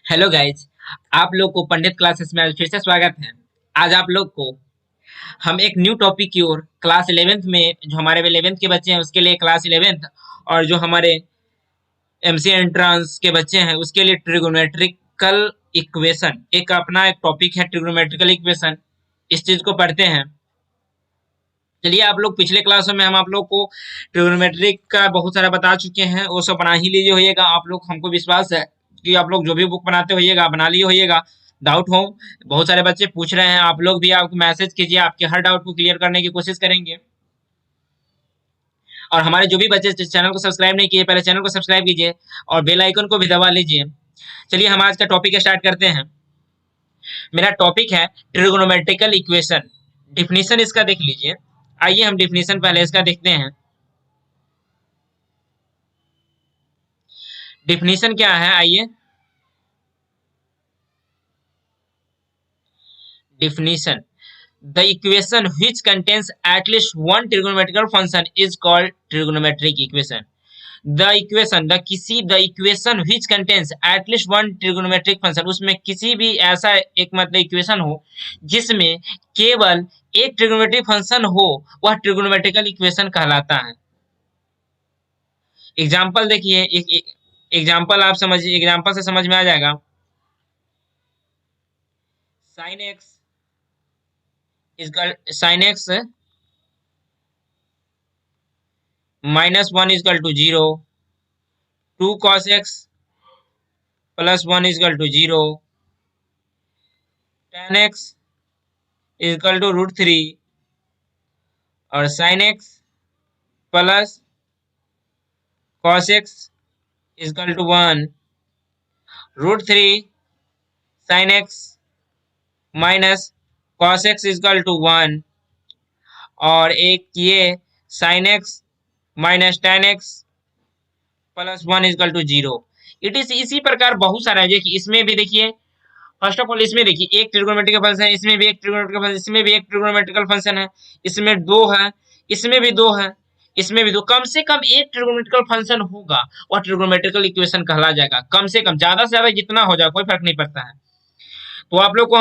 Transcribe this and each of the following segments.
Hello guys. आप लोग को पंडित क्लासेस में आज फिर से स्वागत है। आज आप लोग को हम एक न्यू टॉपिक की ओर क्लास 11th में, जो हमारे 11th के बच्चे हैं उसके लिए क्लास 11th, और जो हमारे एमसी एंट्रांस के बच्चे हैं उसके लिए ट्रिगोनोमेट्रिकल इक्वेशन, एक टॉपिक है ट्रिगोनोमेट्रिकल इक्वेशन। इस चीज को पढ़ते हैं। चलिए, आप लोग पिछले क्लासों में हम आप लोग को ट्रिगोनोमेट्रिक का बहुत सारा बता चुके हैं, वो सब बना ही लीजिए होइएगा। आप लोग, हमको विश्वास है कि आप लोग जो भी बुक बनाते होइएगा बना लिए होइएगा। डाउट हो, बहुत सारे बच्चे पूछ रहे हैं, आप लोग भी आपको मैसेज कीजिए, आपके हर डाउट को क्लियर करने की कोशिश करेंगे। और हमारे जो भी बच्चे चैनल को सब्सक्राइब नहीं किए, पहले चैनल को सब्सक्राइब कीजिए और बेल आइकन को भी दबा लीजिए। चलिए, हम आज का टॉपिक स्टार्ट करते हैं। मेरा टॉपिक है ट्रिगोनोमेट्रिकल इक्वेशन। डिफिनीशन इसका देख लीजिए। आइए हम डिफिनीशन पहले इसका देखते हैं। डिफिनीशन क्या है, आइए। Definition: the equation which contains at least one trigonometrical function is called trigonometric equation. The equation which contains at least one trigonometric function, उसमें किसी भी ऐसा एक मतलब इक्वेशन हो जिसमें केवल एक ट्रिगोनोमेट्रिक फंक्शन हो, वह ट्रिगोनोमेट्रिकल इक्वेशन कहलाता है। एग्जाम्पल देखिए, एग्जाम्पल आप समझिए, एग्जाम्पल से समझ में आ जाएगा। Sine x sine x -1 is equal to 0, 2 cos x +1 is equal to 0, tan x is equal to √3 और sin x plus cos x is equal to 1, √3 sin x minus cos x is equal to 1, और एक ये sin x minus tan x +1 is equal to 0। It is इसी प्रकार बहुत सारा है। देखिए, इसमें भी देखिए, फर्स्ट ऑफ ऑल इसमें देखिए एक ट्रिगोनोमेट्रिकल फंक्शन है, इसमें भी एक ट्रिगोनोमेट्रिकल फंक्शन, इसमें भी एक ट्रिगोनोमेट्रिकल फंक्शन है, इसमें दो है, इसमें भी दो है, इसमें भी दो। कम से कम एक ट्रिगोनोमेट्रिकल फंक्शन होगा, वह ट्रिगोनोमेट्रिकल इक्वेशन कहला जाएगा। कम से कम, ज्यादा से ज्यादा जितना हो जाए कोई फर्क नहीं पड़ता है। तो आप लोग को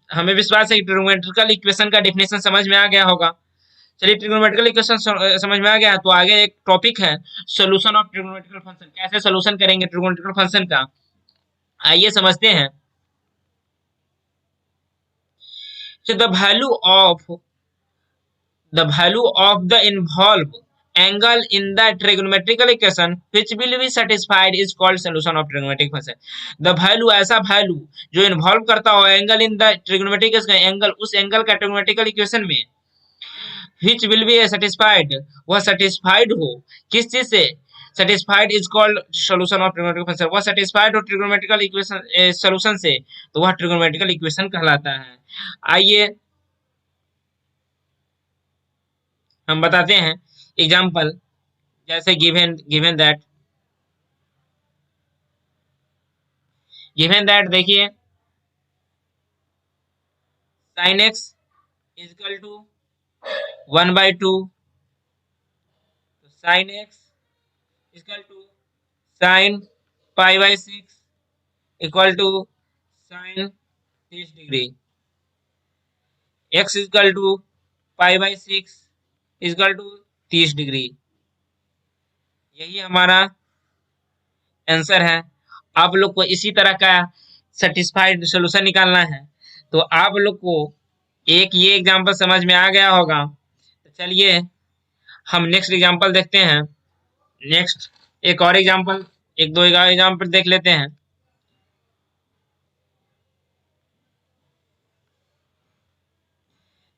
हमें विश्वास है कि ट्रिगोनोमेट्रिकल इक्वेशन का डेफिनेशन समझ में आ गया होगा। चलिए, ट्रिगोनोमेट्रिकल इक्वेशन समझ में आ गया है, तो आगे एक टॉपिक है सोल्यूशन ऑफ ट्रिगोनोमेट्रिकल फंक्शन। कैसे सोल्यूशन करेंगे ट्रिगोनोमेट्रिकल फंक्शन का, आइए समझते हैं। So the value of the involved angle in the trigonometrical equation which will be satisfied is called solution of trigonometric function. The value, ऐसा value जो involve करता हो angle in the trigonometric angle, उस angle का trigonometrical equation में, which will be satisfied, वह satisfied हो किस चीज से, satisfied is called solution of trigonometric function। वह satisfied हो ट्रिग्नोमेट्रिकल इक्वेशन सॉल्यूशन से, तो वह ट्रिग्नोमेट्रिकल इक्वेशन कहलाता है। आइए हम बताते हैं एग्जाम्पल। जैसे गिवन दैट देखिए, sine x equal to 1/2, sine x equal to sine π/6 equal to sine 30 degree, x equal to π/6 equal to 30 degree. यही हमारा आंसर है। आप लोग को इसी तरह का सेटिस्फाइड सोल्यूशन निकालना है। तो आप लोग को एक ये एग्जांपल समझ में आ गया होगा। तो चलिए हम नेक्स्ट एग्जांपल देखते हैं। नेक्स्ट एक और एग्जांपल, एक दो एग्जांपल देख लेते हैं।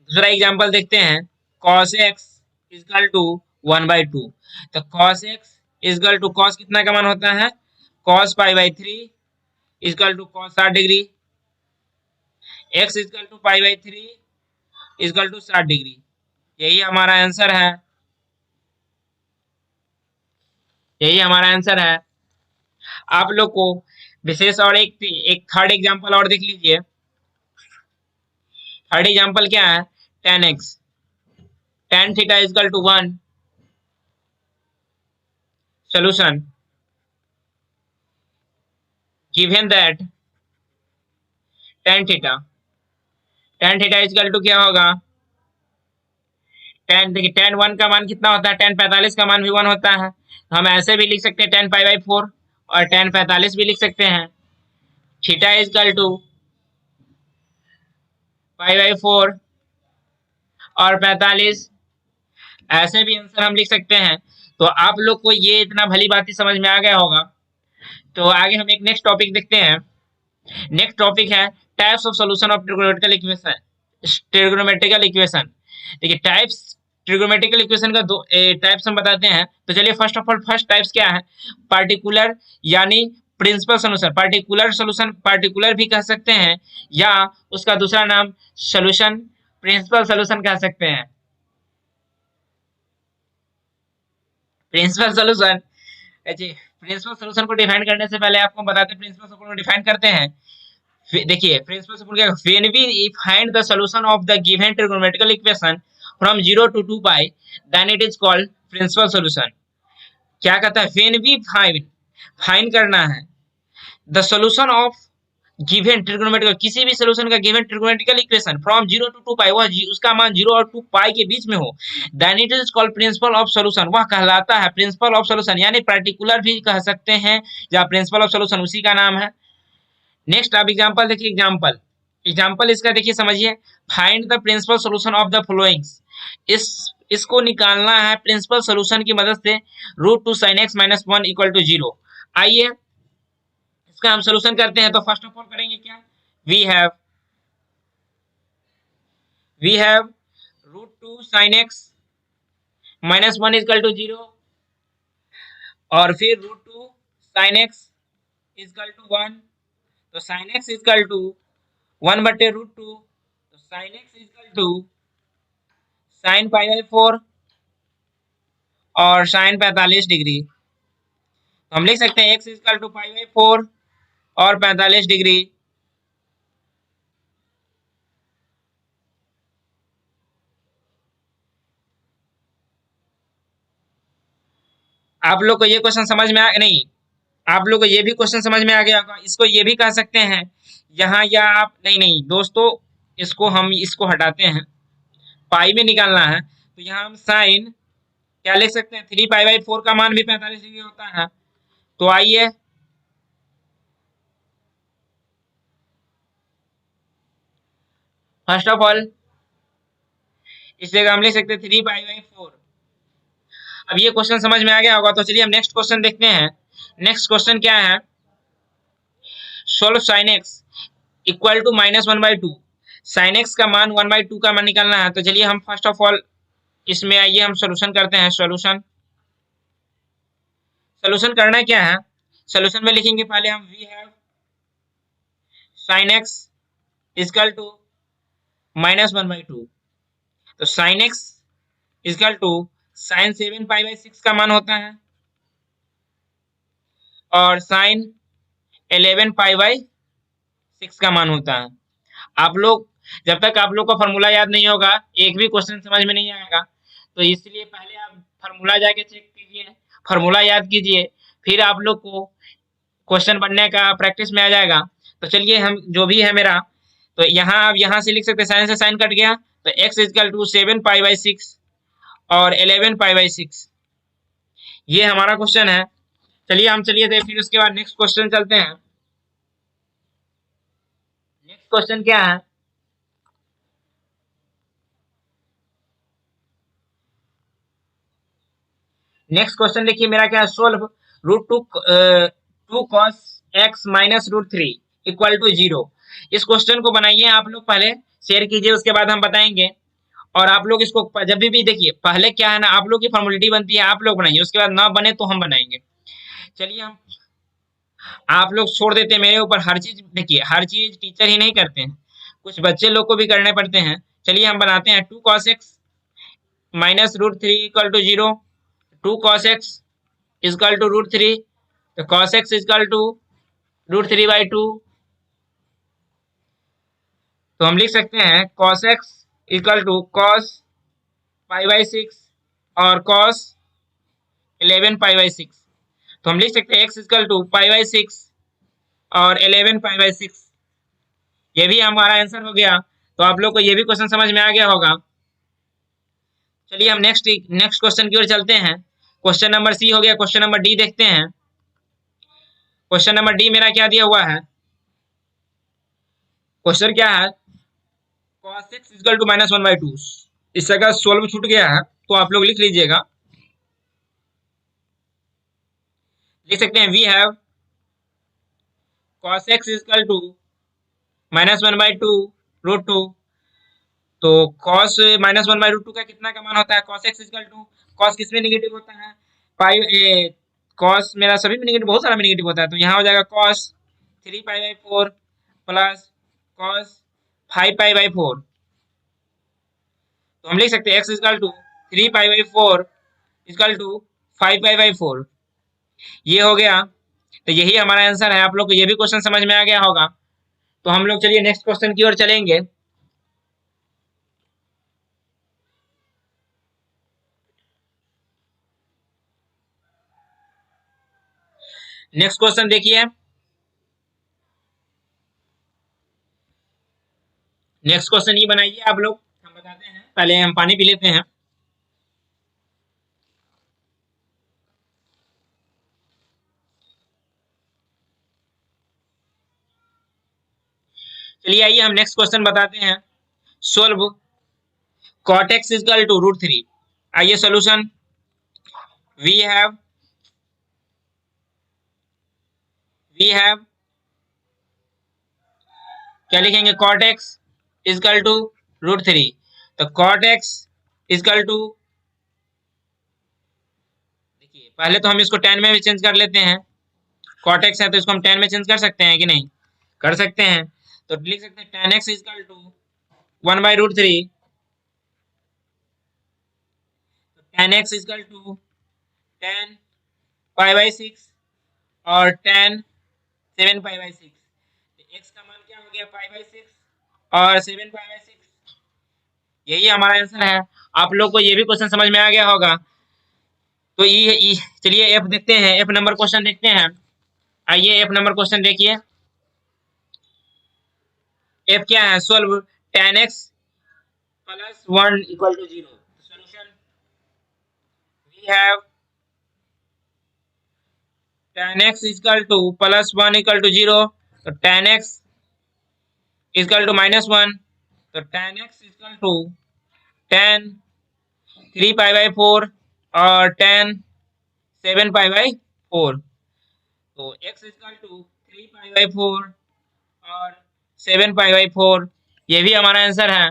दूसरा एग्जांपल देखते हैं, cos x इजकल टू 1/2। तो cos x is equal to, cos कितना का मान होता है, cos π/3 equal to cos 60 degree, x is equal to π/3 equal to 60 degree. यही हमारा आंसर है, यही हमारा आंसर है। आप लोग को विशेष और एक थर्ड एग्जांपल और देख लीजिए। थर्ड एग्जांपल क्या है, tan x, tan theta is equal to 1। Solution, given that tan theta. Tan theta is equal to क्या होगा, टेन, देखिए टेन वन का मान कितना होता है, टेन 45 का मान भी वन होता है। तो हम ऐसे भी लिख सकते हैं टेन पाई बाई फोर, और टेन 45 भी लिख सकते हैं। Theta is equal to pi by four और 45, ऐसे भी आंसर हम लिख सकते हैं। तो आप लोग को ये इतना भली बात समझ में आ गया होगा। तो आगे हम एक नेक्स्ट टॉपिक देखते हैं। नेक्स्ट टॉपिक है types of solution of trigonometrical equation. Trigonometrical equation, देखिए टाइप्स, ट्रिगोनोमेट्रिकल इक्वेशन का दो टाइप्स हम बताते हैं। तो चलिए first of all first types क्या है, पार्टिकुलर यानी principal solution. Particular solution, particular भी कह सकते हैं, या उसका दूसरा नाम सॉल्यूशन प्रिंसिपल सॉल्यूशन कह सकते हैं। प्रिंसिपल सॉल्यूशन, जी प्रिंसिपल सॉल्यूशन को डिफाइन करने से पहले आपको बताते हैं प्रिंसिपल सॉल्यूशन को डिफाइन करते हैं। देखिए प्रिंसिपल सॉल्यूशन क्या, when we find the solution of the given trigonometrical equation from 0 to 2 pi then it is called principal solution. क्या कहता है, व्हेन वी फाइंड, फाइंड करना है the solution of given trigonometrical, किसी भी सॉल्यूशन का given trigonometrical equation from 0 to 2 pi, वह उसका मान 0 और 2 पाई के बीच में हो, then it is called principal of solution, वह कहलाता है प्रिंसिपल ऑफ सॉल्यूशन। यानी पार्टिकुलर भी कह सकते हैं या प्रिंसिपल ऑफ सॉल्यूशन उसी का नाम है। नेक्स्ट आप एग्जांपल देखिए, एग्जांपल, एग्जांपल इसका देखिए समझिए। Find the principal solution of the followings, इस इसको निकालना है प्रिंसिपल सॉल्यूशन की मदद से। Root two sine x minus one equal to zero. आइए इसका हम सॉल्यूशन करते हैं। तो फर्स्ट ऑफ ऑल करेंगे क्या, we have root two sine x minus one equal to zero, और फिर root two sine x equal to one. तो sine x equal to one बटे रूट टू, तो sine x equal to sine pi by four और sine 45 degree. तो हम लिख सकते हैं x equal to pi by four और 45 डिग्री। आप लोग को ये क्वेश्चन समझ में आ नहीं, आप लोग को ये भी क्वेश्चन समझ में आ गया होगा। इसको ये भी कह सकते हैं यहाँ, या आप नहीं नहीं दोस्तों, इसको हम इसको हटाते हैं, पाई में निकालना है। तो यहाँ हम साइन क्या लिख सकते हैं, थ्री पाई बाई फोर का मान भी 45 डिग्री होता है। तो आइए फर्स्ट ऑफ ऑल इस जगह हम लिख सकते हैं थ्री पाई बाई फोर। अब ये क्वेश्चन समझ में आ गया होगा। तो चलिए हम नेक्स्ट क्वेश्चन देखते हैं। नेक्स्ट क्वेश्चन क्या है, solve sine x equal to minus one by two. Sine x का मान वन बाई टू का मान निकालना है। तो चलिए हम फर्स्ट ऑफ ऑल इसमें आइए हम सॉल्यूशन करते हैं। सॉल्यूशन, सॉल्यूशन करना क्या है, सॉल्यूशन में लिखेंगे पहले हम we have sine x equal to minus one by two. तो sine x equal to sine seven pi by six का मान होता है, और साइन 11 पाई बाई सिक्स का मान होता है। आप लोग जब तक आप लोग का फॉर्मूला याद नहीं होगा, एक भी क्वेश्चन समझ में नहीं आएगा। तो इसलिए पहले आप फॉर्मूला जाके चेक कीजिए, फॉर्मूला याद कीजिए, फिर आप लोग को क्वेश्चन बनने का प्रैक्टिस में आ जाएगा। तो चलिए हम जो भी है मेरा, तो यहाँ आप यहाँ से लिख सकते हैं, साइन से साइन कट गया, तो x equal to seven pi by six और 11 पाई बाई सिक्स, ये हमारा क्वेश्चन है। चलिए हम चलिए थे, फिर उसके बाद नेक्स्ट क्वेश्चन चलते हैं। नेक्स्ट क्वेश्चन क्या है, नेक्स्ट क्वेश्चन देखिए मेरा क्या है, solve root two two cos x minus root three equal to zero. इस क्वेश्चन को बनाइए आप लोग, पहले शेयर कीजिए, उसके बाद हम बताएंगे। और आप लोग इसको जब भी देखिए, पहले क्या है ना, आप लोग की फॉर्मेलिटी बनती है, आप लोग बनाइए, उसके बाद ना बने तो हम बनाएंगे। चलिए हम, आप लोग छोड़ देते हैं मेरे ऊपर हर चीज, देखिए हर चीज टीचर ही नहीं करते हैं, कुछ बच्चे लोग को भी करने पड़ते हैं। चलिए हम बनाते हैं, two cos x minus root three equal to zero. Two cos x equal to root three, तो cos x equal to root three by two. तो हम लिख सकते हैं cos x equal to cos pi by six और cos 11 pi by six. तो हम लिख सकते हैं x equal to pi by six और 11 पाई बाई सिक्स। ये भी हमारा आंसर हो गया। तो आप लोग को ये भी क्वेश्चन समझ में आ गया होगा। चलिए हम नेक्स्ट नेक्स्ट क्वेश्चन की ओर चलते हैं। क्वेश्चन नंबर सी हो गया, क्वेश्चन नंबर डी देखते हैं। क्वेश्चन नंबर डी मेरा क्या दिया हुआ है? क्वेश्चन क्या है? cos x equal to -1/2। इस जगह सोल्व छूट गया है तो आप लोग लिख लीजिएगा। लिख सकते हैं we have cos x equal to -1/2 √2। तो cos -1/2 का कितना का मान होता है? cos x equal to, cos किस में नेगेटिव होता है? पाई cos मेरा सभी में नेगेटिव, बहुत सारा में नेगेटिव होता है, तो यहाँ हो जाएगा cos 3π/4 प्लस cos 5π/4। तो हम लिख सकते हैं x equal to 3π/4 equal to 5π/4। ये हो गया। तो यही हमारा आंसर है। आप लोग को ये भी क्वेश्चन समझ में आ गया होगा। तो हम लोग चलिए नेक्स्ट क्वेश्चन की ओर चलेंगे। नेक्स्ट क्वेश्चन देखिए। नेक्स्ट क्वेश्चन ये बनाइए आप लोग, हम बताते हैं। पहले हम पानी पी लेते हैं। चलिए आइए हम नेक्स्ट क्वेश्चन बताते हैं। Solve cot x equal to √3। आइए सोल्यूशन। वी हैव क्या लिखेंगे? cot x equal to √3। तो cot x इक्वल टू, देखिए पहले तो हम इसको 10 में भी चेंज कर लेते हैं। cot x है तो इसको हम 10 में चेंज कर सकते हैं कि नहीं? कर सकते हैं। तो लिख सकते हैं tan x equal to 1/√3। tan x equal to 10 π/6 और tan 7π/6। x का मान क्या हो गया? π/6 और 7π/6। यही हमारा आंसर है। आप लोग को ये भी क्वेश्चन समझ में आ गया होगा। तो चलिए एफ देखते हैं, एफ नंबर क्वेश्चन देखते हैं। आइए एफ नंबर क्वेश्चन देखिए। एफ क्या है? Solve tan x plus 1 equal to 0। Solution we have tan x equal to plus 1 equal to 0। तो tan x इक्वल टू -1। तो tan x equal to tan 3π/4 और tan 7π/4। तो x इक्वल टू 3π/4 और 7π/4। ये भी हमारा आंसर है।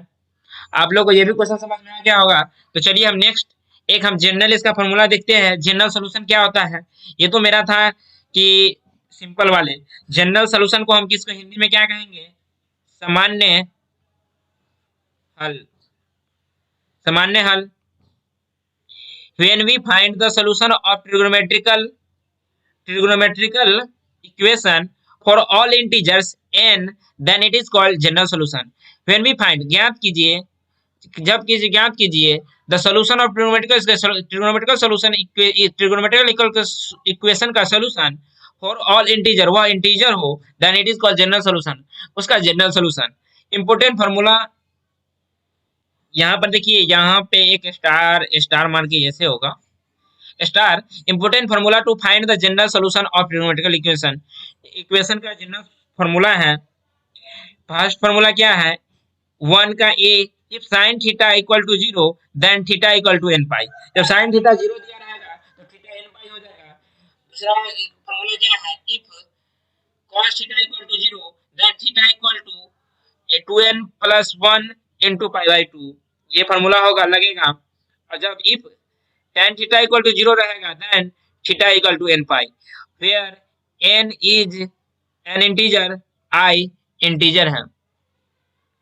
आप लोग को ये भी क्वेश्चन समझ में आ गया होगा। तो चलिए हम नेक्स्ट एक हम जनरल इसका फॉर्मूला देखते हैं। जनरल सोल्यूशन क्या होता है? ये तो मेरा था कि सिंपल वाले। जनरल सोल्यूशन को हम किसको हिंदी में क्या कहेंगे? सामान्य हल। सामान्य हल। When we find the solution of trigonometrical equation for all integers n, then it is called general solution. When we find, ज्ञात कीजिए, जब ज्ञात कीजिए the solution of trigonometrical solution, trigonometrical equation का सोल्यूशन फॉर ऑल इंटीजर, वह integer हो, then it is called general solution, उसका general solution. Important formula यहाँ पर देखिए, यहाँ पे एक स्टार स्टार मार के ऐसे होगा star. Important formula to find the general solution of trigonometrical equation. Equation का जनरल फार्मूला है। फर्स्ट फार्मूला क्या है? 1 का a, if sine theta equal to 0 then theta equal to n pi. जब साइन थीटा 0 दिया रहेगा तो थीटा n पाई हो जाएगा। दूसरा फार्मूला क्या है? If cos theta equal to 0 then theta equal to 2n plus 1 into π/2। ये फार्मूला होगा, लगेगा। और जब if tan theta equal to 0 रहेगा then theta equal to n pi, where n is an integer, i integer है।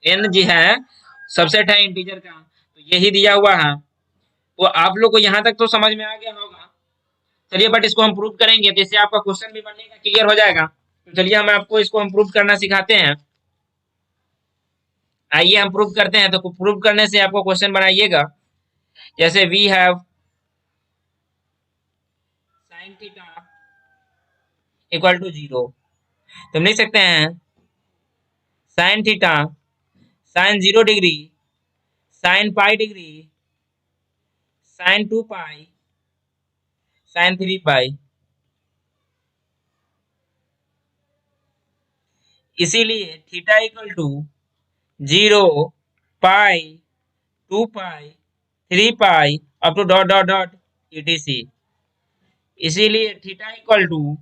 n जी है subset है इंटीजर का, तो यही दिया हुआ है। तो आप लोग को यहाँ तक तो समझ में आ गया होगा। चलिए बट इसको हम प्रूव करेंगे तो इससे आपका क्वेश्चन भी बनने का क्लियर हो जाएगा। तो चलिए हम आपको इसको हम प्रूव करना सिखाते हैं। आइए हम प्रूव करते हैं। तो प्रूव करने से आपको क्वेश्चन बनाइएगा। जैसे we have sine theta equal to 0, तो हम लिख सकते हैं sine theta, sine 0 degree, sine pi degree, sine 2 pi, sine 3 pi. इसीलिए theta equal to 0 pi 2 pi 3 pi up to dot dot dot etc। इसीलिए theta equal to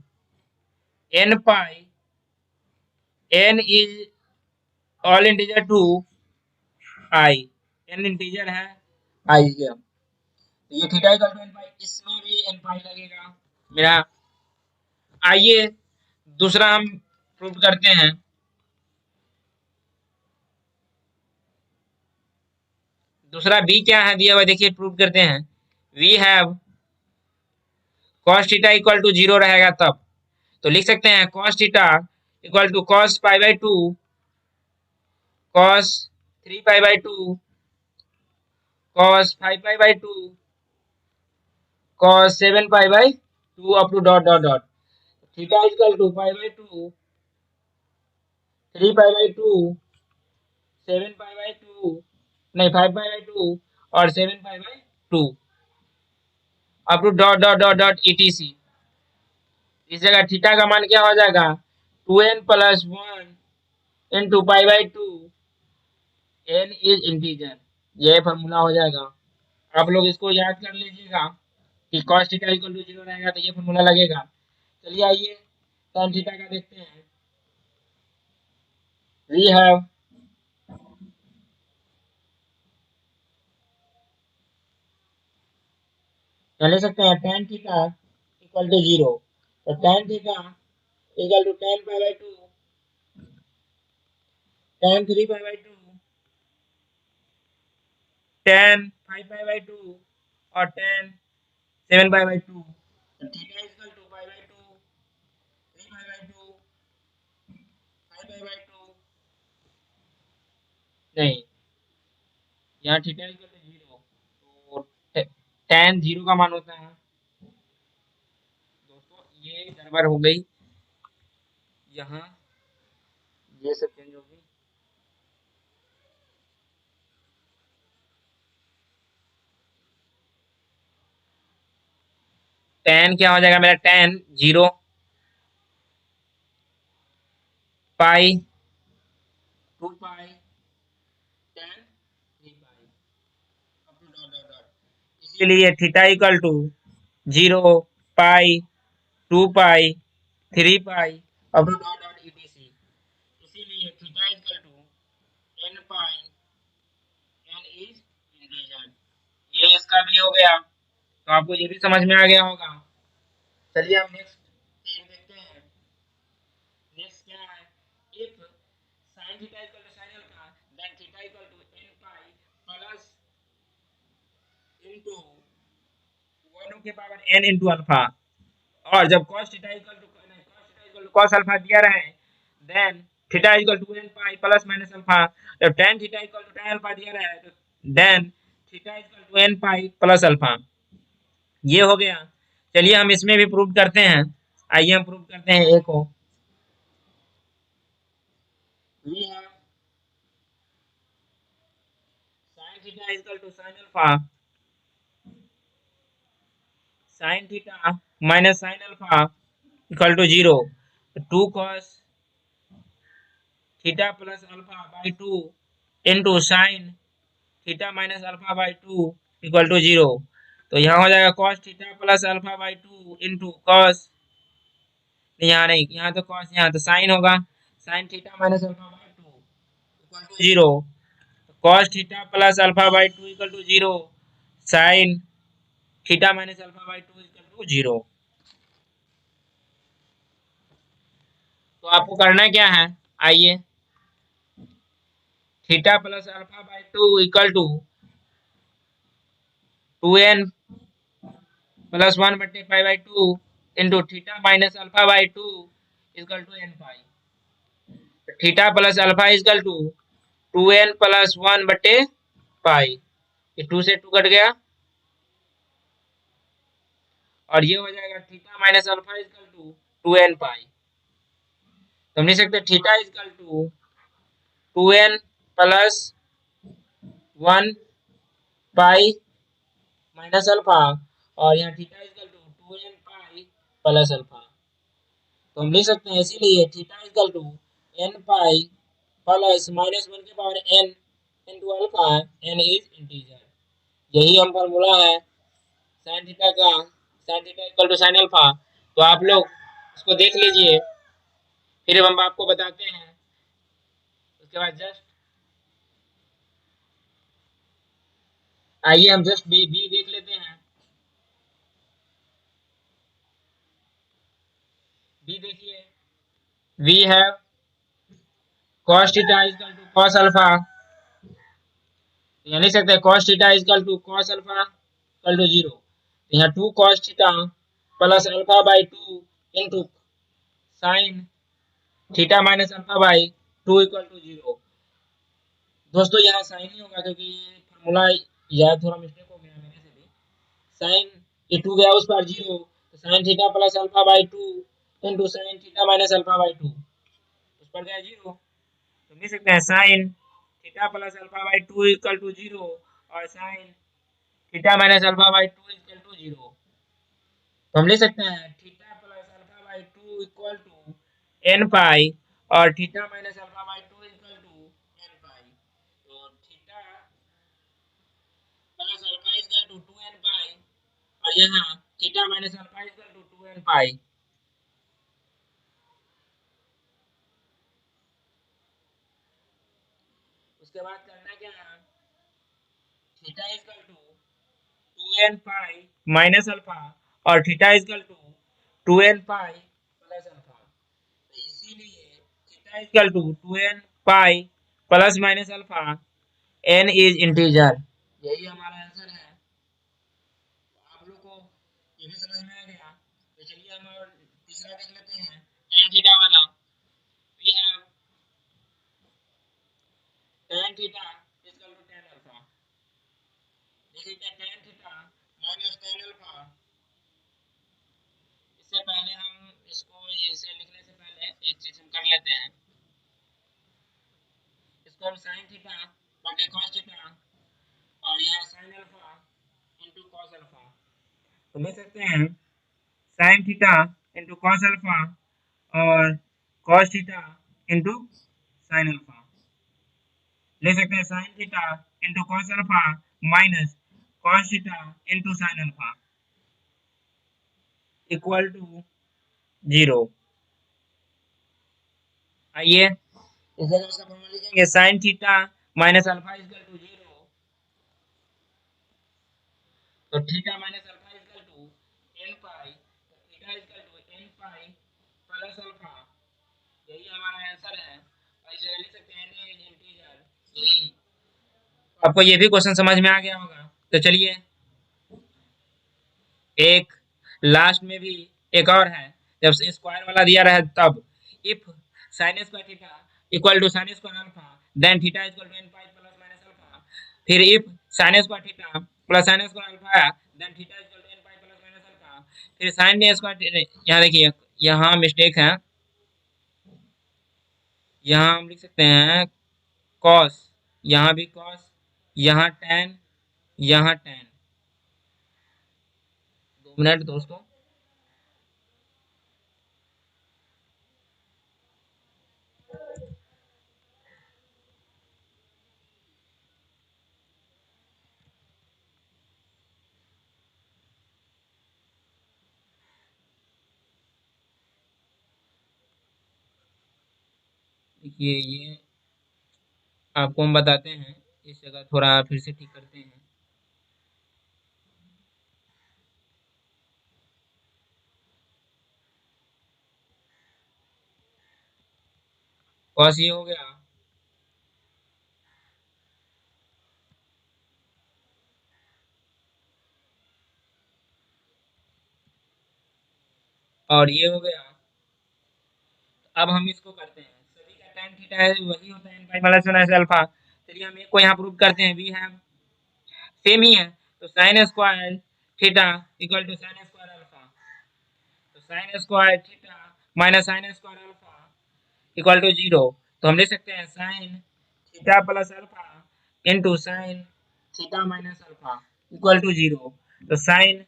n pi, n is all integer to I, n integer है I का। तो ये theta equal to n पाई, इसमें भी n पाई लगेगा मेरा। आइए दूसरा हम प्रूव करते हैं। दूसरा बी क्या है दिया हुआ, देखिए प्रूव करते हैं। We have cos theta equal to 0 रहेगा तब, तो लिख सकते हैं cos theta equal to cos pi by 2, cos 3 pi by 2, cos 5 pi by 2, cos 7 pi by 2 up to dot dot dot. Theta equal to pi by 2, 3 pi by 2, 7 pi by 2, नहीं 5 pi by 2 और 7 pi by 2 up to dot dot dot dot etc। इस जगह theta का मान क्या हो जाएगा, 2n+1 into pi by 2, n is integer, ये फॉर्मूला हो जाएगा। आप लोग इसको याद कर लीजिएगा कि cos थीटा इक्वल टू 0 रहेगा तो ये फॉर्मूला लगेगा। चलिए आइए tan थीटा का देखते हैं। वी हैव ले सकते हैं tan थीटा इक्वल टू 0, तो tan theta equal to tan pi by 2, tan 3 pi by 2, tan 5 pi by 2 और tan 7 पाई बाई 2। तो theta equal to pi by 2, 3 pi by 2, 5 pi by 2, नहीं यहाँ theta equal to 0, तो tan 0 का मान होता है। दोस्तों ये गड़बड़ हो गई, यहाँ ये सब चेंज हो गई। tan क्या हो जाएगा मेरा, tan 0 pi 2 pi tan 3 pi up to dot dot dot. इसीलिए theta equal to 0 pi 2 pi 3 pi up to dot dot etc। इसीलिए theta equal to n pi, n is integer. ये इसका भी हो गया, तो आपको ये भी समझ में आ गया होगा। चलिए हम नेक्स्ट चीज देखते हैं। नेक्स्ट क्या है, if sin theta equal to sin alpha then theta equal to n pi plus into 1 के पावर n इनटू अल्फा। और जब cos theta equal to cos alpha दिया रहे then theta equal to n pi plus minus alpha. जब tan theta equal to tan alpha दिया रहा है तो then theta equal to n pi plus alpha. ये हो गया। चलिए हम इसमें भी प्रूव करते हैं। आइए हम प्रूव करते हैं एक को। We have sin theta equal to sin alpha, sin theta minus sin alpha equal to 0, 2 cos theta plus alpha by 2 into sine theta minus alpha by 2 equal to 0। तो यहाँ हो जाएगा cos theta plus alpha by 2 into cos, यहाँ नहीं, यहाँ तो cos, यहाँ तो साइन होगा, sine theta minus alpha by 2 equal to 0। cos theta plus alpha by 2 equal to 0, sine theta minus alpha by 2 equal to 0। तो आपको करना क्या है, आइए theta plus alpha by 2 equal to 2n plus 1 बटे pi by 2 into theta minus alpha by 2 equal to n pi. Theta plus alpha equal to 2n plus 1 बटे पाई, ये 2 से 2 कट गया और ये हो जाएगा theta minus alpha equal to 2n pi. तो हम लिख सकते हैं theta equal to 2n plus 1 pi minus alpha, और यहाँ theta equal to 2n pi plus alpha. तो हम लिख सकते हैं इसीलिए theta equal to n pi plus minus 1 के power n into alpha, n is integer. यही हम फॉर्मूला है साइन थीटा का, sine theta equal to sine alpha. तो आप लोग इसको देख लीजिए, फिर हम आपको बताते हैं। उसके बाद जस्ट आइए हम जस्ट बी देख लेते हैं। बी देखिए, we have cos theta equal to cos alpha. यहाँ लिख सकते हैं cos theta equal to cos alpha equal to 0। यहाँ 2 cos theta plus alpha by 2 into sine theta minus alpha by 2 equal to 0। दोस्तों यहाँ साइन ही होगा क्योंकि फॉर्मूला यार थोड़ा मिस्टेक हो गया मेरे से भी। साइन ये 2 गया उस पर 0, तो sine theta plus alpha by 2 into sine theta minus alpha by 2, उस पर गया 0। तो लिख सकते हैं sine theta plus alpha by 2 equal to 0 और sine theta minus alpha by 2 equal to 0। तो हम लिख सकते हैं theta plus alpha by 2 equal to n pi और theta minus alpha by 2 equal to n pi. तो theta plus alpha equal to 2n pi और यहाँ theta minus alpha equal to 2n pi. उसके बाद करना क्या है, theta equal to 2n pi minus alpha और theta equal to 2n pi plus alpha. तो इसीलिए theta equal to 2n pi plus minus alpha, n is integer. यही हमारा आंसर है। आप लोग को ये भी समझ में आ गया। तो चलिए हम और तीसरा देख लेते हैं, tan थीटा वाला। We have tan theta equal to tan alpha. देखिए tan theta minus tan alpha. इससे पहले हम इसको इसे लिखने से पहले एक चीज हम कर लेते हैं। इसको हम sin थीटा बटे cos थीटा और यहाँ sin alpha into cos alpha, तो लिख सकते हैं sin theta into cos alpha और cos theta into sin alpha. ले सकते हैं sin theta into cos alpha minus cos theta into sin alpha equal to 0। आइए इस जगह उसका फॉर्मूला लिखेंगे, sin theta minus alpha equal to 0, तो theta minus alpha equal to n pi, तो theta equal to n pi plus alpha. यही हमारा answer है। और इसे लिख सकते हैं n इज इंटीजर। यही आपको ये भी क्वेश्चन समझ में आ गया होगा। तो चलिए एक लास्ट में भी एक और है, जब से स्क्वायर वाला दिया रहा है तब if sin square theta equal to sin square alpha then theta equal to n pi plus minus alpha. फिर if sin square theta plus sin square alpha then theta equal to n pi plus minus alpha. फिर sin square, यहाँ देखिए यहाँ mistake है, यहाँ हम लिख सकते हैं cos, यहाँ भी cos, यहाँ tan, यहाँ tan। 2 मिनट दोस्तों। देखिए ये आपको हम बताते हैं, इस जगह थोड़ा फिर से ठीक करते हैं। कॉस ये हो गया, और ये हो गया। अब हम इसको करते हैं, सभी का tan थीटा है वही होता है n पाई माइनस 1 अल्फा। चलिए हम एक को यहाँ प्रूव करते हैं, वी हैव सेम ही है, तो sin square theta equal to sin square alpha. तो sin square theta minus sin square alpha equal to 0। तो हम ले सकते हैं sin theta plus alpha into sine theta minus alpha equal to 0। तो sine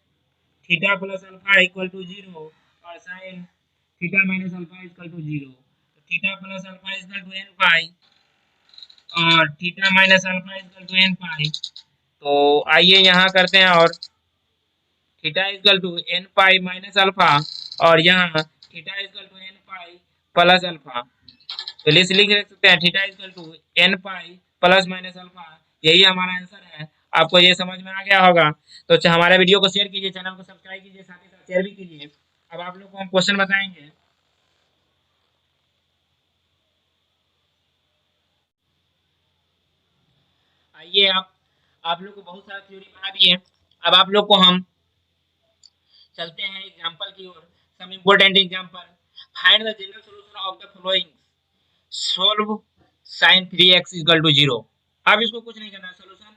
theta plus alpha equal to 0 और sine theta minus alpha equal to 0। तो theta plus alpha equal to n pi और theta minus alpha equal to n पाई। तो आइए यहाँ करते हैं और theta equal to n pi minus alpha और यहाँ theta equal to n pi plus alpha. तो लिख सकते हैं theta equal to n pi plus minus alpha, यही हमारा आंसर है। आपको ये समझ में आ गया होगा तो हमारे वीडियो को शेयर कीजिए, चैनल को सब्सक्राइब कीजिए, साथ ही साथ शेयर भी कीजिए। अब आप लोग को हम क्वेश्चन बताएंगे। आइए आप लोग को बहुत सारा थ्योरी बना दिए। अब आप लोग को हम चलते हैं एग्जांपल की ओर। Some important example. Find the general solution of the following. Solve sin 3x equal to 0। अब इसको कुछ नहीं करना। Solution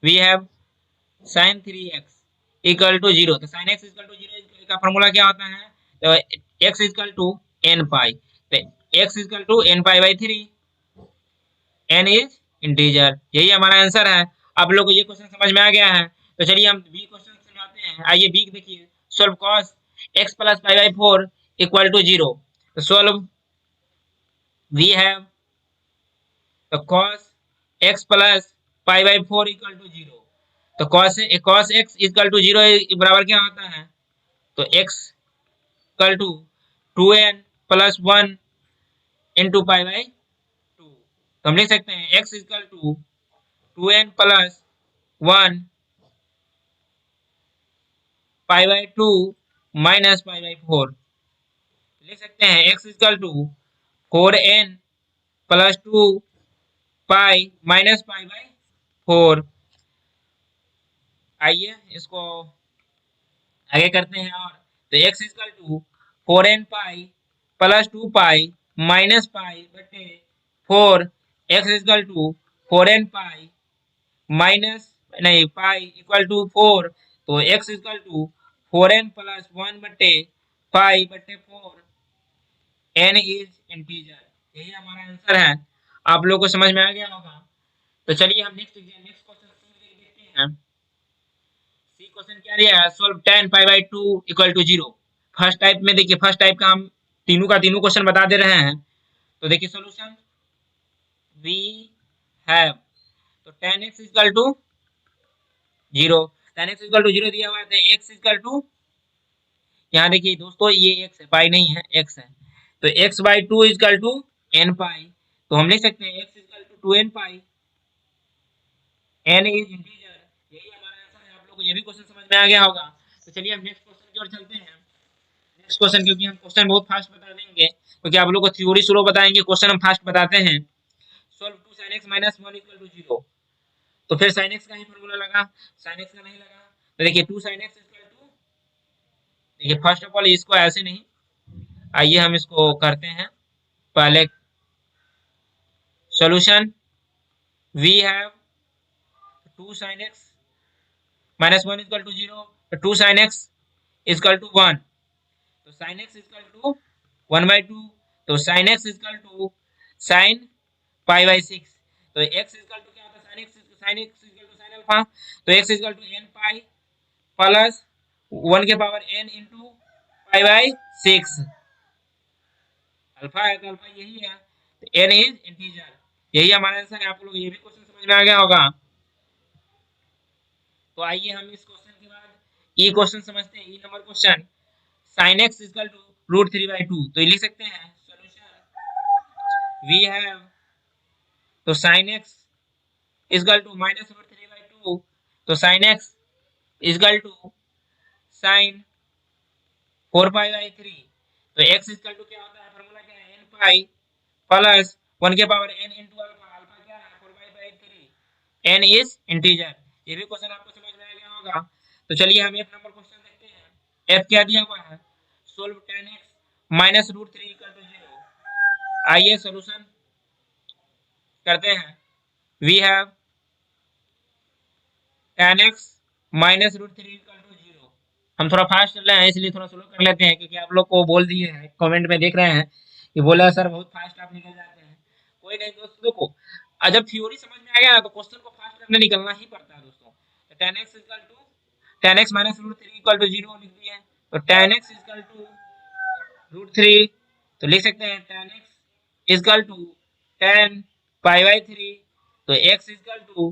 we have sin 3x equal to 0। तो sin x इक्वल टू 0 का फॉर्मूला क्या होता है? तो x equal to n pi. तो x equal to n pi by 3। n is integer, यही हमारा आंसर है। आप लोग को ये क्वेश्चन समझ में आ गया है तो चलिए हम बी क्वेश्चन समझाते हैं। आइए बी देखिए। Solve cos x plus pi by 4 equal to 0। तो सोल्व वी हैव तो cos x plus pi by 4 equal to 0। तो cos x इक्वल टू 0 बराबर क्या होता है? तो x equal to 2n plus 1 into pi by 2। तो हम लिख सकते हैं x equal to 2n plus 1 pi by 2 minus pi by 4। लिख सकते हैं x equal to 4n plus 2 pi minus pi by 4। आइए इसको आगे करते हैं और तो x equal to 4n pi plus 2 pi minus pi बटे 4। x equal to 4n pi minus नहीं पाई इक्वल टू 4। तो x equal to 4n plus 1 बटे पाई बटे 4। n इज इंटीजर, यही हमारा आंसर है। आप लोग को समझ में आ गया होगा तो चलिए हम नेक्स्ट क्वेश्चन देखते हैं। सी क्वेश्चन क्या दिया है? Solve tan pi by 2 equal to 0। First type में देखिए, फर्स्ट टाइप का हम तीनों का तीनों क्वेश्चन बता दे रहे हैं। तो देखिए सॉल्यूशन वी हैव तो tan x equal to 0। tan x equal to 0 दिया हुआ है तो x इक्वल टू, यहाँ देखिए दोस्तों ये x है, पाई नहीं है, x है। तो x by 2 equal to n pi. तो हम लिख सकते हैं x equal to 2n pi. n is integer, यही हमारा आंसर है। आप लोग को ये भी क्वेश्चन समझ में आ गया होगा तो चलिए हम नेक्स्ट क्वेश्चन की ओर चलते हैं। नेक्स्ट क्वेश्चन, क्योंकि हम क्वेश्चन बहुत फास्ट बता देंगे क्योंकि आप लोग को थ्योरी स्लो बताएंगे, क्वेश्चन हम फास्ट बताते हैं। Solve 2 sin x minus 1 equal to 0। तो फिर sin x का ही फॉर्मूला लगा, sin x का नहीं लगा। तो देखिए 2 sin x इक्वल टू, देखिए फर्स्ट ऑफ ऑल इसको ऐसे नहीं, आइए हम इसको करते हैं पहले। Solution we have 2 sin x minus 1 equal to 0। तो 2 sin x इक्वल टू 1। तो sin x equal to 1 by 2। तो sin x equal to sin pi by 6। तो x इक्वल टू क्या होता है? sin x equal to sin alpha. तो x equal to n pi plus 1 के power n into pi by 6। Alpha है तो alpha यही है, तो n इज इंटीजर, यही हमारा आंसर है। आप लोग ये भी क्वेश्चन समझ में आ गया होगा। तो आइए हम इस क्वेश्चन के बाद ई क्वेश्चन समझते हैं। ई number question sin x equal to root 3 by 2। तो ये लिख सकते हैं सॉल्यूशन वी हैव तो sin x equal to minus root 3 by 2। तो sin x equal to sin 4 pi by 3। तो x इक्वल टू क्या होता है? फॉर्मूला क्या है? n पाई प्लस 1 के power n into alpha. Alpha क्या है? 4 pi by 3। n is integer, ये भी क्वेश्चन आपको समझ में आ गया होगा। तो चलिए हम f नंबर क्वेश्चन देखते हैं। f क्या दिया हुआ है? Solve tan x minus root 3 equal to 0। आइए सॉल्यूशन करते हैं। We have tan x minus root 3 equal to 0। हम थोड़ा फास्ट चल रहे हैं इसलिए थोड़ा स्लो कर लेते हैं क्योंकि आप लोग को बोल दिए हैं, कमेंट में देख रहे हैं कि बोला सर बहुत फास्ट आप निकल जाते हैं। कोई नहीं दोस्तों, देखो जब थ्योरी समझ में आ गया ना तो क्वेश्चन को फास्ट करने निकलना ही पड़ता है दोस्तों। तो tan x minus root three equal to zero लिख दिए। तो tan x equal to root three, तो लिख सकते हैं tan x equal to tan pi by three. तो x equal to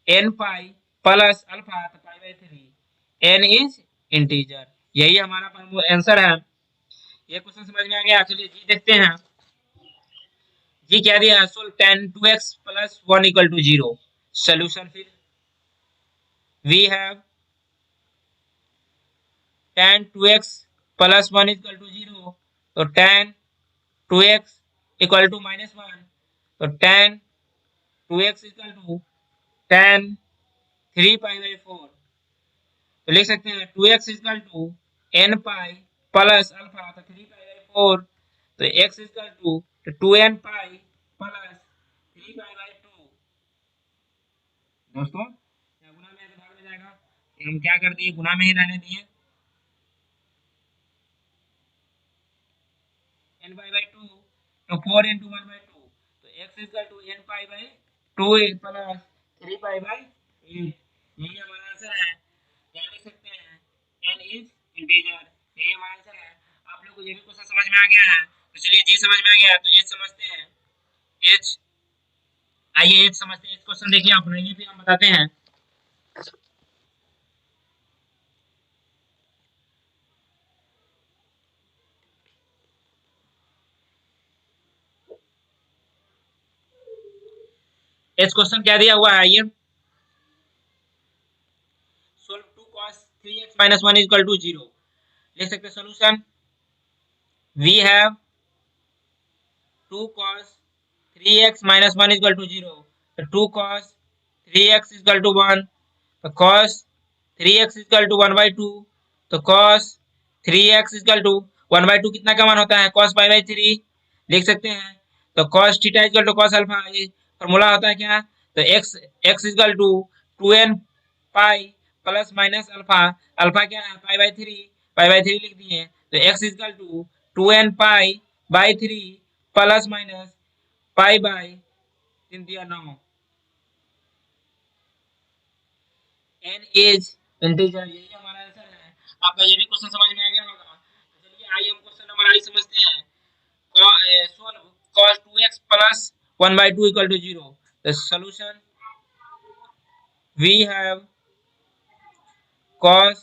n pi plus alpha, तो pi by three, n is integer. यही हमारा आंसर है। ये क्वेश्चन समझ में आ गया। चलिए जी देखते हैं। जी क्या दिया है? Solve tan 2x plus 1 equal to zero. Solution फिर we have tan 2x plus 1 equal to zero. तो tan 2x equal to minus one. तो tan 2x equal to tan 3 pi by four. तो लिख सकते हैं 2x equal to n pi plus alpha, तो 3 pi by four. तो x equal to 2n pi plus 3 pi by two. दोस्तों क्या गुना में है तो भाग में जाएगा, हम क्या कर दिए, गुना में ही रहने दिए। n पाई बाई टू, तो 4 इंटू वन बाई टू। तो x equal to n pi by two plus 3 pi by 8। यही हमारा आंसर है। क्या लिख सकते हैं, n इज इंटीजर। यही हमारा आंसर है। आप लोग को ये भी क्वेश्चन समझ में आ गया है। तो चलिए जी समझ में आ गया तो h समझते हैं। h, आइए h समझते हैं। क्वेश्चन देखिए आप, ये भी हम बताते हैं। h क्वेश्चन क्या दिया हुआ है, आइए solve 2 cos 3x minus 1 equal to 0। लिख सकते हैं solution we have 2 cos 3x minus 1 equal to 0। तो 2 cos 3x इक्वल टू 1। तो cos 3x equal to 1 by two. तो cos 3x equal to 1 by two कितना का मान होता है, cos पाई बाई थ्री। लिख सकते हैं। तो cos theta equal to cos alpha, ये फॉर्मूला होता है क्या। तो x equal to 2n pi plus minus alpha. Alpha क्या है, pi by three. Pi by three लिख दिए। तो x equal to 2n pi by three plus minus pi by तीन दिया नौ। n is integer. यही हमारा आंसर है। आपका ये भी क्वेश्चन समझ में आ गया होगा। तो चलिए आइए हम क्वेश्चन नंबर आई समझते हैं। Solve cos 2x plus 1 by two equal to zero. The solution we have cos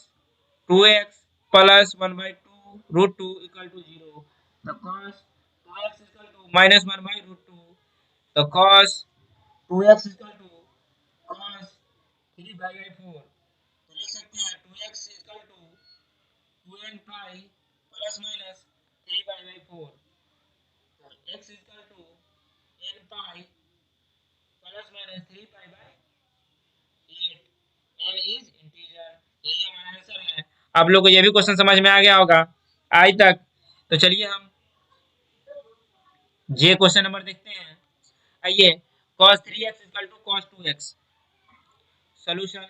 2x plus 1 by two root two equal to zero. The cos 2x equal to minus 1 by root two. The cos 2x equal to cos 3 by 4। तो लिख सकते हैं 2x equal to 2n pi plus minus 3 pi by four. तो x equal to n pi plus minus 3 pi by 8। n is integer. यही हमारा answer है। आप लोग को ये भी क्वेश्चन समझ में आ गया होगा आज तक। तो चलिए हम जे क्वेश्चन नंबर देखते हैं। आइए cos 3x equal to cos 2x। Solution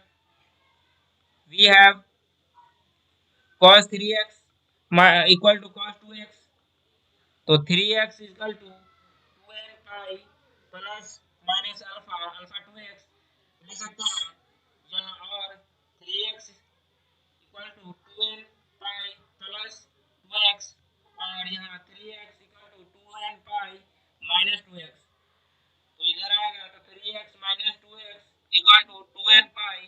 we have cos 3x equal to cos 2x। तो 3x equal to 2n pi plus minus alpha, alpha 2x लिख सकते हैं यहाँ। और 3x equal to 2n pi plus 2x। और यहाँ 3x equal to 2n pi minus 2x। तो इधर आएगा तो 3x minus 2x equal to 2n pi.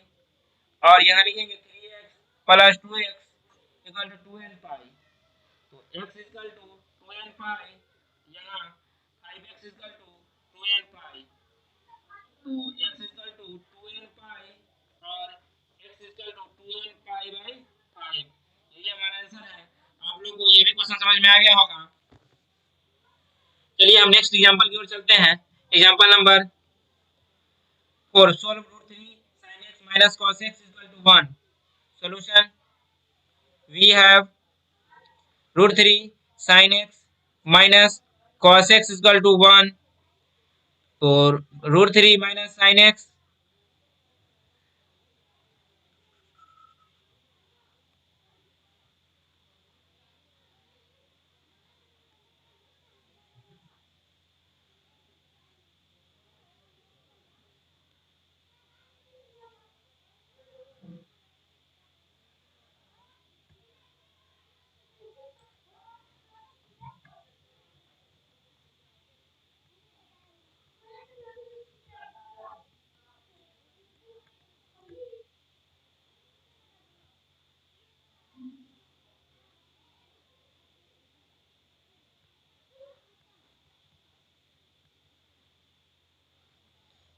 और यहाँ लिखेंगे 3x plus 2x equal to 2n pi. तो x इक्वल टू 2n पाई, यहाँ 5x equal to 2n pi. तो x equal to 2n pi और x equal to 2n pi by 5। यही हमारा answer है। आप लोग को ये भी क्वेश्चन समझ में आ गया होगा। चलिए हम नेक्स्ट एग्जांपल की ओर चलते हैं। Example number 4 solve root three sin x minus cos x equal to 1। Solution we have root three sin x minus cos x equal to 1। तो root three minus sine x,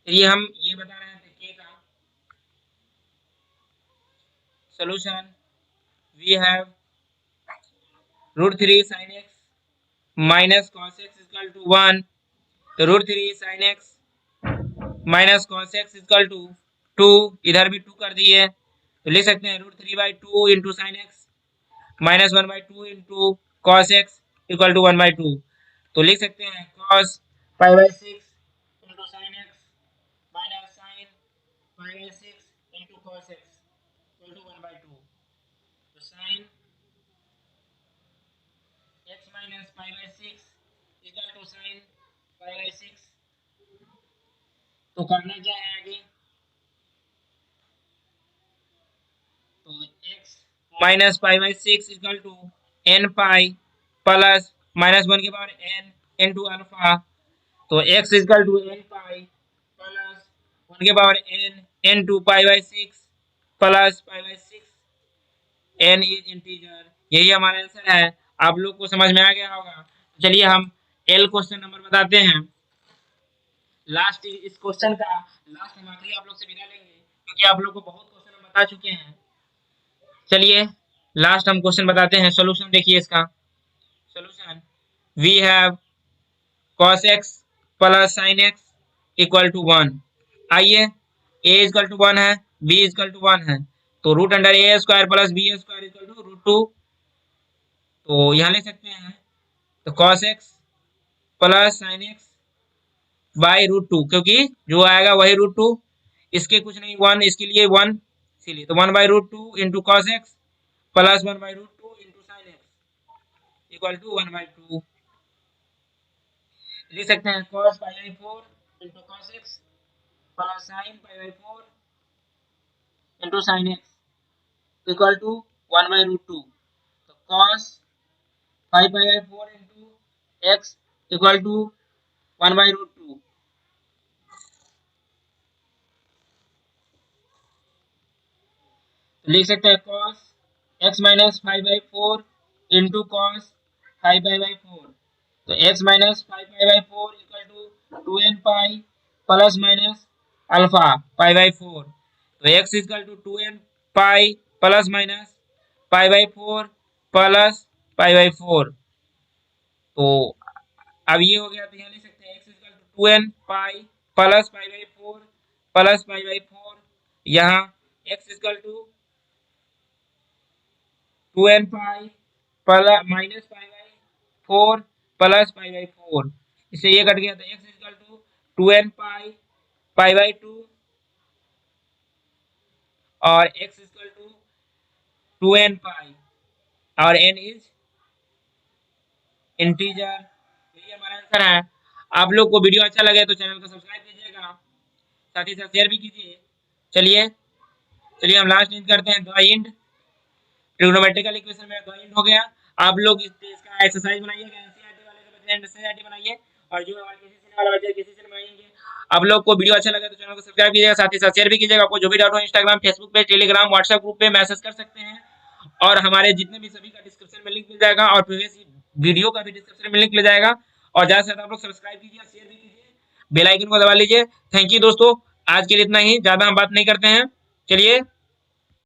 चलिए हम ये बता रहे हैं के का solution. We have √3 sin x minus cos x equal to 1। तो √3 sin x minus cos x equal to 2, इधर भी 2 कर दिए तो लिख सकते हैं √3/2 into sine x minus 1/2 into cos x equal to 1/2। तो लिख सकते हैं cos π/6 into sine x minus sine π/6 into cos x equal to 1/2। तो sine x minus π/6 equal to sine π/6। तो करना क्या है आगे, तो x minus π/6 equal to n pi plus minus 1 के पावर n इंटू अल्फा। तो x equal to n pi plus 1 के power n into π/6 plus π/6 n is integer. यही हमारा आंसर है। आप लोग को समझ में आ गया होगा। चलिए हम एल क्वेश्चन नंबर बताते हैं। लास्ट इस क्वेश्चन का लास्ट हम आखिरी आप लोग से विदा लेंगे क्योंकि आप लोग को बहुत क्वेश्चन हम बता चुके हैं। चलिए लास्ट हम क्वेश्चन बताते हैं। सॉल्यूशन देखिए इसका solution. We have cos x plus sin x equal to 1। आइए a इक्वल टू 1 है, b इक्वल टू 1 है, तो root under a square plus b square equal to √2। तो यहाँ लिख सकते हैं तो cos x plus sin x by √2, क्योंकि जो आएगा वही √2, इसके कुछ नहीं 1, इसके लिए 1, इसीलिए तो 1/√2 into cos x plus 1/√2 into sine x equal to 1/2। लिख सकते हैं cos π/4 into cos x plus sine π/4 into sine x equal to 1/√2। तो cos 5/4 into x equal to 1/√2। लिख सकते हैं cos x minus 5/4 into cos 5/4। तो x minus 5/4 equal to 2n pi plus minus alpha π/4। तो x equal to 2n pi plus minus π/4 plus π/4। तो अब ये हो गया, तो यहाँ लिख सकते हैं x equal to 2n pi plus π/4 plus π/4। यहाँ x equal to 2n pi plus minus π/4 plus π/4। इससे ये कट गया, तो x इक्वल टू 2n पाई π/2 और x equal to 2n pi और n इज इंटीजर। यही हमारा आंसर है। आप लोग को वीडियो अच्छा लगे तो चैनल को सब्सक्राइब कीजिएगा, साथ ही साथ शेयर भी कीजिए। चलिए चलिए हम लास्ट इंड करते हैं। द इंड ट्रिग्नोमेट्रिकल इक्वेशन में द इंड हो गया। आप लोग इसका एक्सरसाइज बनाइएगा, एनसीईआरटी वाले का बच्चे एनसीईआरटी बनाइए और जो हमारे किसी से वाला बच्चे किसी से बनाएंगे। आप लोग को वीडियो अच्छा लगे तो चैनल को सब्सक्राइब कीजिएगा, साथ ही साथ शेयर भी कीजिएगा। आपको जो भी डाउट हो इंस्टाग्राम, फेसबुक पे, टेलीग्राम, व्हाट्सएप ग्रुप पे मैसेज कर सकते हैं और हमारे जितने भी सभी का डिस्क्रिप्शन में लिंक मिल जाएगा और प्रीवियस वीडियो का भी डिस्क्रिप्शन में लिंक मिल जाएगा। और ज्यादा से ज्यादा आप लोग सब्सक्राइब कीजिए, शेयर भी कीजिए, बेल आइकन को दबा लीजिए। थैंक यू दोस्तों, आज के लिए इतना ही, ज्यादा हम बात नहीं करते हैं। चलिए